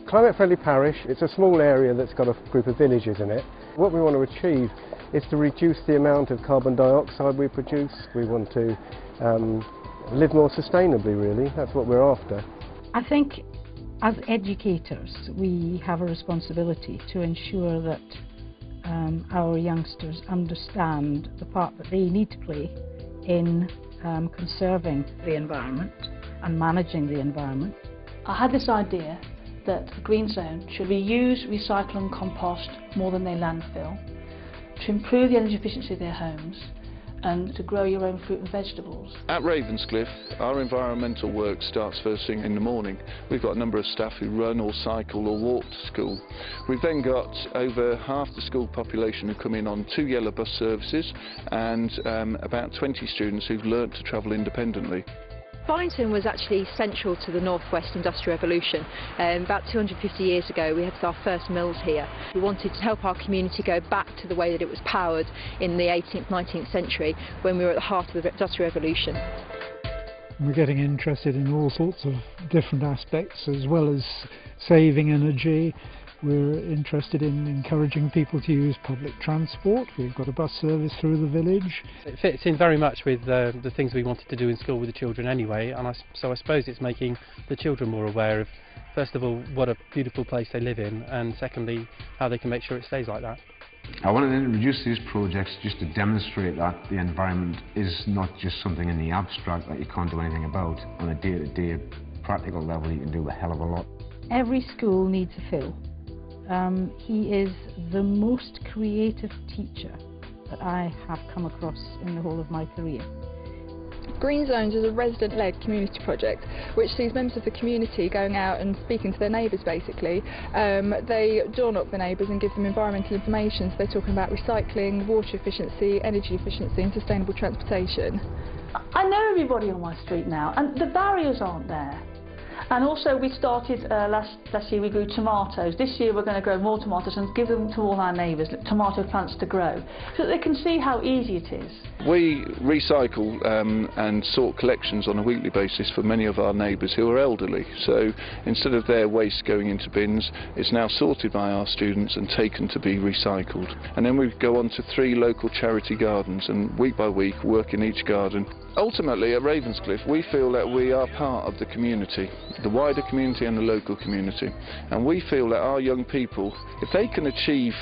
Climate-friendly parish, it's a small area that's got a group of villages in it. What we want to achieve is to reduce the amount of carbon dioxide we produce. We want to live more sustainably, really. That's what we're after. I think as educators we have a responsibility to ensure that our youngsters understand the part that they need to play in conserving the environment and managing the environment. I had this idea that the green zone should reuse, recycle and compost more than they landfill, to improve the energy efficiency of their homes and to grow your own fruit and vegetables. At Ravenscliffe, our environmental work starts first thing in the morning. We've got a number of staff who run or cycle or walk to school. We've then got over half the school population who come in on 2 yellow bus services and about 20 students who've learnt to travel independently. Bollington was actually central to the Northwest Industrial Revolution. About 250 years ago we had our first mills here. We wanted to help our community go back to the way that it was powered in the 18th, 19th century when we were at the heart of the Industrial Revolution. We're getting interested in all sorts of different aspects, as well as saving energy. We're interested in encouraging people to use public transport. We've got a bus service through the village. It fits in very much with the things we wanted to do in school with the children anyway, and so I suppose it's making the children more aware of, first of all, what a beautiful place they live in, and secondly, how they can make sure it stays like that. I wanted to introduce these projects just to demonstrate that the environment is not just something in the abstract that you can't do anything about. On a day-to-day practical level you can do a hell of a lot. Every school needs a Phil. He is the most creative teacher that I have come across in the whole of my career. Green Zones is a resident-led community project which sees members of the community going out and speaking to their neighbours basically. They door knock the neighbours and give them environmental information, so they're talking about recycling, water efficiency, energy efficiency and sustainable transportation. I know everybody on my street now and the barriers aren't there. And also we started last year we grew tomatoes. This year we're going to grow more tomatoes and give them to all our neighbours, tomato plants to grow, so that they can see how easy it is. We recycle and sort collections on a weekly basis for many of our neighbours who are elderly. So instead of their waste going into bins, it's now sorted by our students and taken to be recycled. And then we go on to 3 local charity gardens and week by week work in each garden. Ultimately at Ravenscliffe we feel that we are part of the community, the wider community and the local community, and we feel that our young people, if they can achieve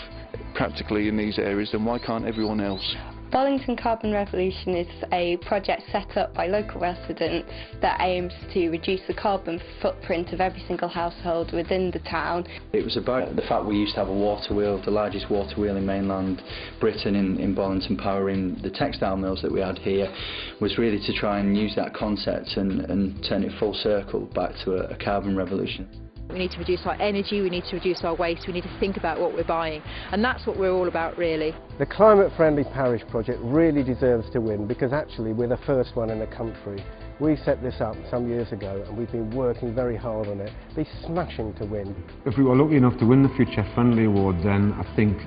practically in these areas, then why can't everyone else? Bollington Carbon Revolution is a project set up by local residents that aims to reduce the carbon footprint of every single household within the town. It was about the fact we used to have a water wheel, the largest water wheel in mainland Britain in Bollington, powering the textile mills that we had here, was really to try and use that concept and turn it full circle back to a carbon revolution. We need to reduce our energy, we need to reduce our waste, we need to think about what we're buying, and that's what we're all about really. The climate-friendly parish project really deserves to win because actually we're the first one in the country. We set this up some years ago and we've been working very hard on it. It'd be smashing to win. If we were lucky enough to win the Future Friendly Award, then I think,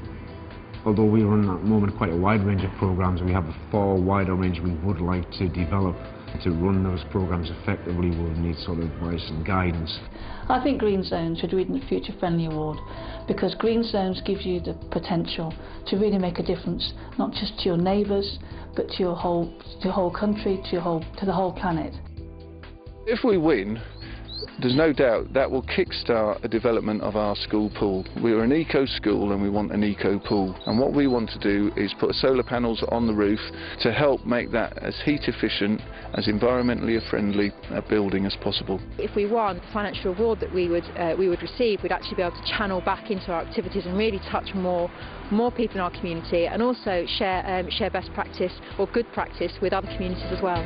although we run at the moment quite a wide range of programmes, we have a far wider range we would like to develop. To run those programmes effectively we'll need sort of advice and guidance. I think Green Zones should win the Future Friendly Award because Green Zones gives you the potential to really make a difference, not just to your neighbours but to your whole country, to the whole planet. If we win, there's no doubt that will kick-start a development of our school pool. We're an eco school and we want an eco pool, and what we want to do is put solar panels on the roof to help make that as heat efficient, as environmentally friendly a building as possible. If we won, the financial reward that we would receive, we'd actually be able to channel back into our activities and really touch more people in our community, and also share best practice or good practice with other communities as well.